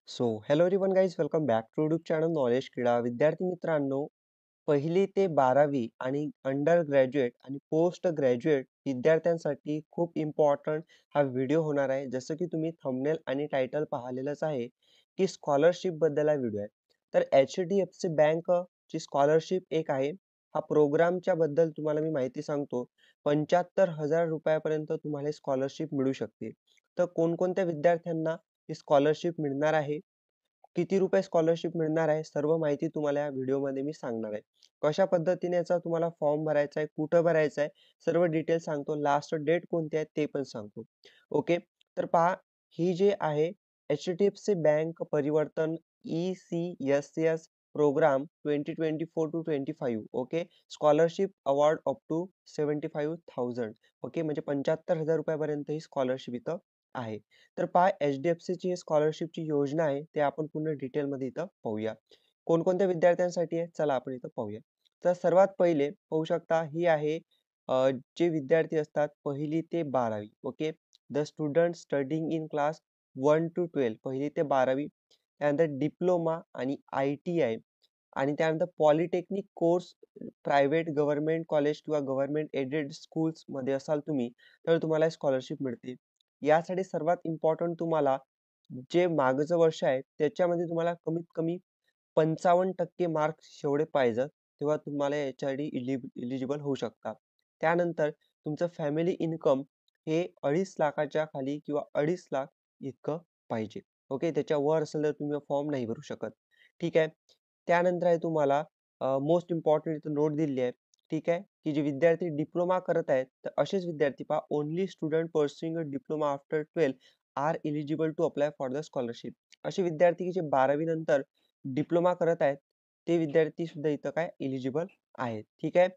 Hello everyone guys welcome back to YouTube channel knowledge क्रीडा. विद्यार्थी मित्रांनो, पहिली ते 12वी आणि अंडर ग्रॅज्युएट आणि पोस्ट ग्रॅज्युएट विद्यार्थ्यांसाठी खूप इम्पॉर्टंट हा व्हिडिओ होणार आहे. जसं की तुम्ही थंबनेल आणि टायटल पाहिलेलंच आहे की स्कॉलरशिप बद्दल हा व्हिडिओ आहे. तर HDFC बँक ची स्कॉलरशिप एक आहे. हा प्रोग्रामच्या बद्दल तुम्हाला मी माहिती सांगतो. 75,000 रुपयापर्यंत तुम्हाला स्कॉलरशिप मिळू शकते. तर कोणकोणत्या विद्यार्थ्यांना ही स्कॉलरशिप मिळणार आहे, किती रुपये स्कॉलरशिप मिळणार आहे, सर्व माहिती तुम्हाला या व्हिडिओमध्ये मी सांगणार आहे. कशा पद्धतीने याचा तुम्हाला फॉर्म भरायचा आहे, कुठं भरायचा आहे, सर्व डिटेल सांगतो. लास्ट डेट कोणती आहे ते पण सांगतो. ओके. तर पहा, ही जी आहे HDFC बँक परिवर्तन ECSS programme 2024 to 25. Okay. Scholarship award up to 75,000. Okay, म्हणजे 75,000 रुपयापर्यंत ही स्कॉलरशिप इथं आहे. तर पहा, HDFCची स्कॉलरशिपची योजना आहे ते आपण पूर्ण डिटेलमध्ये इथं पाहूया. कोणकोणत्या विद्यार्थ्यांसाठी आहे, चला आपण इथं पाहूया. तर सर्वात पहिले पाहू शकता ही आहे जे विद्यार्थी असतात पहिली ते 12वी. Okay. The student studying in class 1 to 12, पहिली ते 12वी. त्यानंतर डिप्लोमा आणि ITI आणि त्यानंतर polytechnic course private government college किंवा गव्हर्नमेंट एडेड स्कूल्स मध्ये असाल तुम्ही, तर तुम्हाला स्कॉलरशिप मिळते. यासाठी सर्वात इम्पॉर्टंट तुम्हाला जे मागचं वर्ष आहे त्याच्यामध्ये तुम्हाला कमीत कमी 55% मार्क्स एवढे पाहिजेत, तेव्हा तुम्हाला याच्यासाठी इलिजिबल होऊ शकता. त्यानंतर तुमचं फॅमिली इन्कम हे 2.5 लाखाच्या खाली किंवा 2.5 लाख इतकं पाहिजे. ओके, त्याच्या वर असेल तर तुम्ही फॉर्म नाही भरू शकत. ठीक आहे. त्यानंतर आहे तुम्हाला मोस्ट इम्पॉर्टंट इथं नोट दिलेली आहे. ठीक आहे, की जे विद्यार्थी डिप्लोमा करत आहेत, तर असेच विद्यार्थी पहा, only student pursuing a diploma after 12 are eligible to apply for the scholarship. असे विद्यार्थी की जे 12वी नंतर डिप्लोमा करत आहेत, ते विद्यार्थी सुद्धा इथं काय एलिजिबल आहेत. ठीक आहे.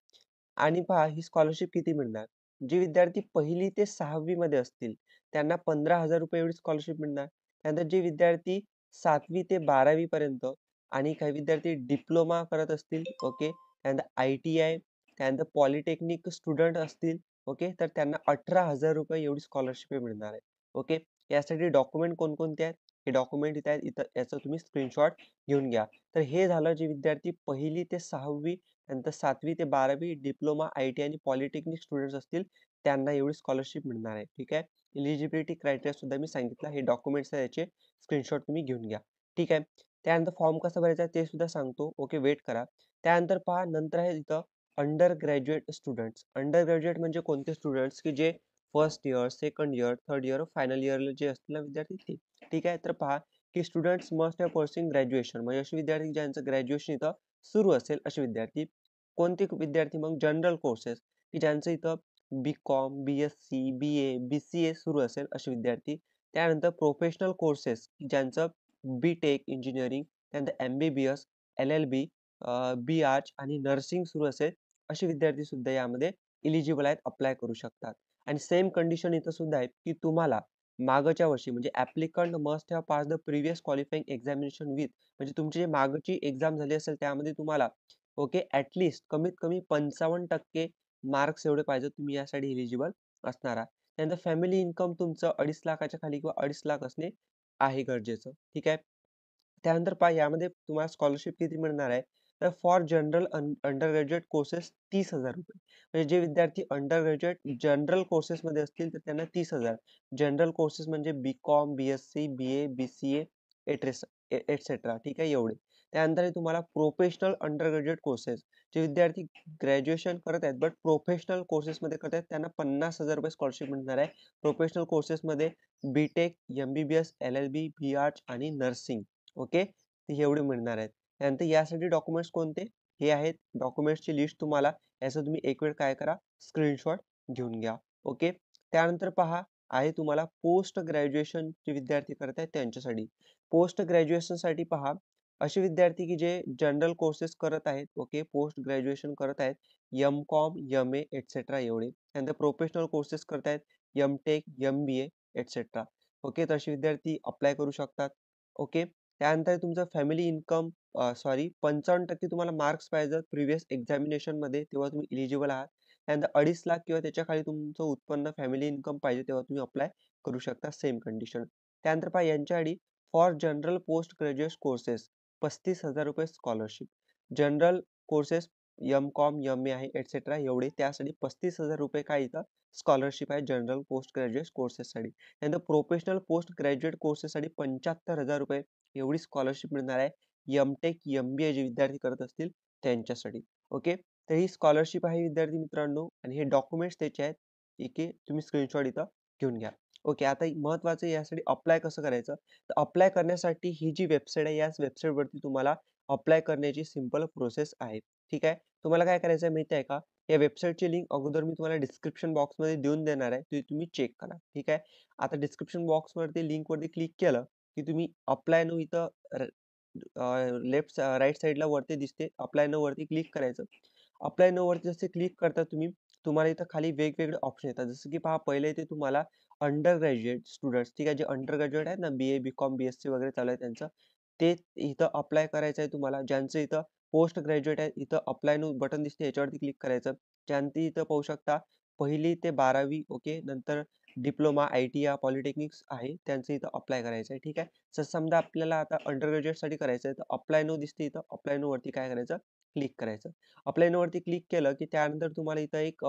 आणि पहा, ही स्कॉलरशिप किती मिळणार? जे विद्यार्थी पहिली ते 6वी मध्ये असतील, त्यांना 15,000 रुपये एवढी स्कॉलरशिप मिळणार. त्यानंतर जे विद्यार्थी 7वी ते 12वी पर्यंत आणि काही विद्यार्थी डिप्लोमा करत असतील, ओके. त्यानंतर ITI, त्यानंतर पॉलिटेक्निक स्टुडंट असतील, ओके. तर त्यांना 18,000 रुपये एवढी स्कॉलरशिप मिळणार आहे. ओके. यासाठी डॉक्युमेंट कोणकोणते आहेत? हे डॉक्युमेंट इथे आहेत. इथं याचा तुम्ही स्क्रीनशॉट घेऊन घ्या. तर हे झालं जे विद्यार्थी पहिली ते 6वी, नंतर 7वी ते 12वी डिप्लोमा, ITI आणि पॉलिटेक्निक स्टुडंट्स असतील, त्यांना एवढी स्कॉलरशिप मिळणार आहे. ठीक आहे. एलिजिबिलिटी क्रायटेरिया सुद्धा मी सांगितलं. हे डॉक्युमेंट्स आहेत, याचे स्क्रीनशॉट तुम्ही घेऊन घ्या. ठीक आहे. त्यानंतर फॉर्म कसा भरायचा आहे ते सुद्धा सांगतो. ओके, वेट करा. त्यानंतर पहा, नंतर आहे इथं under graduate students. Under graduate म्हणजे कोणते स्टुडंट्स की जे first year, second year, third year, final इयरला जे असतील ना विद्यार्थी ते. ठीक आहे. तर पहा, की students must have pursuing graduation, म्हणजे असे विद्यार्थी ज्यांचं ग्रॅज्युएशन इथं सुरू असेल असे विद्यार्थी. कोणते विद्यार्थी मग जनरल कोर्सेस की ज्यांचं इथं BCom, BSc, BA, BCA सुरू असेल असे विद्यार्थी. त्यानंतर प्रोफेशनल कोर्सेस ज्यांचं BTech इंजिनिअरिंग, त्यानंतर MBBS, LLB, BArch आणि नर्सिंग सुरू असेल असे विद्यार्थी सुद्धा यामध्ये इलिजिबल आहेत, अप्लाय करू शकतात. आणि सेम कंडिशन इथं सुद्धा आहे की तुम्हाला मागच्या वर्षी म्हणजे applicant must have pass the previous qualifying examination with, म्हणजे तुमची जी मागची एक्झाम झाली असेल त्यामध्ये तुम्हाला ओके ॲटलीस्ट कमीत कमी 55% मार्क्स एवढे पाहिजे, तुम्ही यासाठी एलिजिबल असणार आहात. त्यानंतर फॅमिली इन्कम तुमचं 2.5 लाखाच्या खाली किंवा 2.5 लाख असणे आहे गरजेचं. ठीक आहे. त्यानंतर पहा, यामध्ये तुम्हाला स्कॉलरशिप किती मिळणार आहे? तर for general under graduate courses 30,000 रुपये. म्हणजे जे विद्यार्थी अंडर ग्रॅज्युएट जनरल कोर्सेसमध्ये असतील तर त्यांना 30,000. जनरल कोर्सेस म्हणजे BCom, BSc, BA, BCA etcetera. ठीक आहे, एवढे. त्यानंतर तुम्हाला प्रोफेशनल अंडर ग्रॅज्युएट कोर्सेस, जे विद्यार्थी ग्रॅज्युएशन करत आहेत बट प्रोफेशनल कोर्सेसमध्ये करत आहेत, त्यांना 50,000 रुपये स्कॉलरशिप मिळणार आहे. प्रोफेशनल कोर्सेसमध्ये BTech, MBBS, LLB, BArch आणि नर्सिंग. ओके, ते एवढे मिळणार आहेत. त्यानंतर यासाठी डॉक्युमेंट्स कोणते? हे आहेत डॉक्युमेंट्सची लिस्ट तुम्हाला. याचं तुम्ही एक वेळ काय करा, स्क्रीनशॉट घेऊन घ्या. ओके. त्यानंतर पहा, आहे तुम्हाला पोस्ट ग्रॅज्युएशन जे विद्यार्थी करत आहेत त्यांच्यासाठी. पोस्ट ग्रॅज्युएशनसाठी पहा, असे विद्यार्थी की जे जनरल कोर्सेस करत आहेत, ओके, पोस्ट ग्रॅज्युएशन करत आहेत, MCom, MA एटसेट्रा एवढे. त्यानंतर प्रोफेशनल कोर्सेस करत आहेत, MTech, MBA एटसेट्रा. ओके, तर असे विद्यार्थी अप्लाय करू शकतात. ओके. त्यानंतर तुमचं फॅमिली इन्कम 55% तुम्हाला मार्क्स पाहिजे प्रिव्हियस एक्झामिनेशनमध्ये, तेव्हा तुम्ही इलिजिबल आहात. त्यानंतर 2.5 लाख किंवा त्याच्या खाली तुमचं उत्पन्न फॅमिली इन्कम पाहिजे, तेव्हा तुम्ही अप्लाय करू शकता. Same condition. त्यानंतर पहा, यांच्या आधी for general post graduate courses ₹35,000 scholarship. General courses M.Com, MA आहे एटसेट्रा एवढे त्यासाठी ₹35,000 काय इथं स्कॉलरशिप आहे जनरल पोस्ट ग्रॅज्युएट कोर्सेससाठी. त्यानंतर प्रोफेशनल पोस्ट ग्रॅज्युएट कोर्सेससाठी ₹75,000 एवढी स्कॉलरशिप मिळणार आहे. एम-टेक, एम-बी-ए जे विद्यार्थी करत असतील त्यांच्यासाठी. ओके. तर ही स्कॉलरशिप आहे विद्यार्थी मित्रांनो आणि हे डॉक्युमेंट्स त्याचे आहेत. ठीक आहे. तुम्ही स्क्रीनशॉट इथं घेऊन घ्या. ओके. आता महत्त्वाचं यासाठी अप्लाय कसं करायचं? तर अप्लाय करण्यासाठी ही जी वेबसाईट आहे, याच वेबसाईटवरती तुम्हाला अप्लाय करण्याची सिंपल प्रोसेस आहे. ठीक आहे. तुम्हाला काय करायचं आहे माहिती आहे का? या वेबसाईटची लिंक अगोदर मी तुम्हाला डिस्क्रिप्शन बॉक्समध्ये देऊन देणार आहे. ती तुम्ही चेक करा. ठीक आहे. आता डिस्क्रिप्शन बॉक्सवरती लिंकवरती क्लिक केलं, की तुम्ही अप्लाय नाऊ इथं राइट साइडला वरती दिसते. अप्लाय नाऊ वरती क्लिक करायचं. अप्लाय नाऊ वरती जसे क्लिक करता तुम्ही, तुम्हाला इथं खाली वेगवेगळे ऑप्शन येतात. जसं की पहा पहिले इथे तुम्हाला अंडर ग्रॅज्युएट स्टुडंट्स ठीक आहे. जे अंडर ग्रॅज्युएट आहेत ना, बी-ए, बी-कॉम, बी-एस-सी वगैरे चालू आहे त्यांचं. ते इथं अप्लाय करायचं आहे तुम्हाला. ज्यांचं इथं पोस्ट ग्रॅज्युएट आहे, इथं अप्लाय नाऊ बटन दिसते याच्यावरती क्लिक करायचं. ज्यांची इथं पाहू शकता 1ली ते 12वी ओके. नंतर डिप्लोमा, आय-टी-आय, पॉलिटेक्निक्स आहे त्यांचं इथं अप्लाय करायचं आहे. ठीक आहे. जर समजा आपल्याला आता अंडर ग्रॅज्युएटसाठी करायचं आहे, तर अप्लाय नाऊ दिसते इथं. अप्लाय नाऊ वरती काय करायचं? क्लिक करायचं. अप्लाय नाऊ वरती क्लिक केलं, की त्यानंतर तुम्हाला इथं एक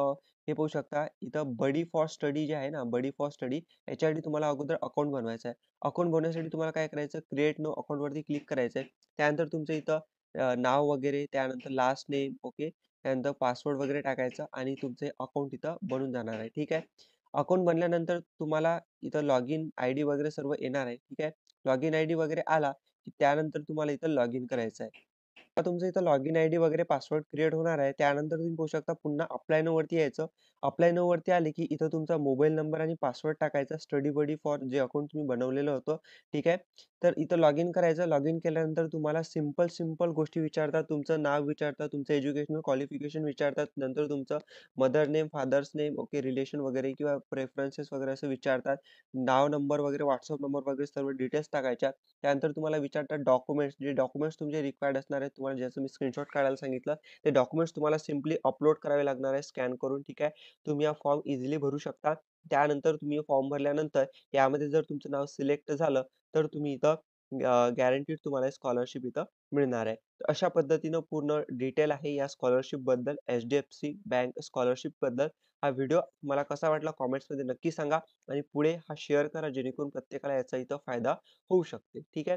हे पाहू शकता इथं बडी फॉर स्टडी जे आहे ना, बडी फॉर स्टडी याच्यासाठी तुम्हाला अगोदर अकाउंट बनवायचं आहे. अकाउंट बनवण्यासाठी तुम्हाला काय करायचं? क्रिएट न्यू अकाउंटवरती क्लिक करायचं आहे. त्यानंतर तुमचं इथं नाव वगैरे, त्यानंतर लास्ट नेम ओके. त्यानंतर पासवर्ड वगैरे टाकायचा आणि तुमचे अकाउंट इथं बनून जाणार आहे. ठीक आहे. अकाउंट बनल्यानंतर तुम्हाला इथं लॉगिन आयडी वगैरे सर्व येणार आहे. ठीक आहे. लॉगिन आयडी वगैरे आला, की त्यानंतर तुम्हाला इथं लॉगिन करायचं आहे. आता तुमचं इथं लॉगिन आयडी वगैरे पासवर्ड क्रिएट होणार आहे. त्यानंतर तुम्ही पाहू शकता पुन्हा अप्लाय नाऊ वरती यायचं. अप्लाय नाऊ वरती आले, की इथं तुमचा मोबाईल नंबर आणि पासवर्ड टाकायचा. स्टडी बडी फॉर जे अकाउंट तुम्ही बनवलेलं होतं. ठीक आहे. तर इथं लॉगिन करायचं. लॉगिन केल्यानंतर तुम्हाला सिंपल गोष्टी विचारतात. तुमचं नाव विचारतात, तुमचं एज्युकेशनल क्वालिफिकेशन विचारतात. नंतर तुमचं mother name, father's name okay, relation वगैरे किंवा प्रेफरन्सेस वगैरे असं विचारतात. नाव, नंबर वगैरे, WhatsApp नंबर वगैरे सर्व डिटेल्स टाकायच्या. त्यानंतर तुम्हाला विचारतात डॉक्युमेंट्स, जे डॉक्युमेंट्स तुमचे रिक्वायर्ड असणार आहेत. तुम्हाला ज्याचं मी स्क्रीनशॉट काढायला सांगितलं, ते डॉक्युमेंट्स तुम्हाला सिम्पली अपलोड करावे लागणार आहे स्कॅन करून. ठीक आहे. तुम्ही हा फॉर्म इझिली भरू शकता. त्यानंतर तुम्ही फॉर्म भरल्यानंतर यामध्ये जर तुमचं नाव सिलेक्ट झालं, तर तुम्ही इथं गॅरंटीड तुम्हाला स्कॉलरशिप इथं मिळणार आहे. तर अशा पद्धतीनं पूर्ण डिटेल आहे या स्कॉलरशिपबद्दल, एच-डी-एफ-सी बँक स्कॉलरशिपबद्दल. हा व्हिडिओ तुम्हाला कसा वाटला कमेंट्समध्ये नक्की सांगा आणि पुढे हा शेअर करा जेणेकरून प्रत्येकाला याचा इथं फायदा होऊ शकते. ठीक आहे.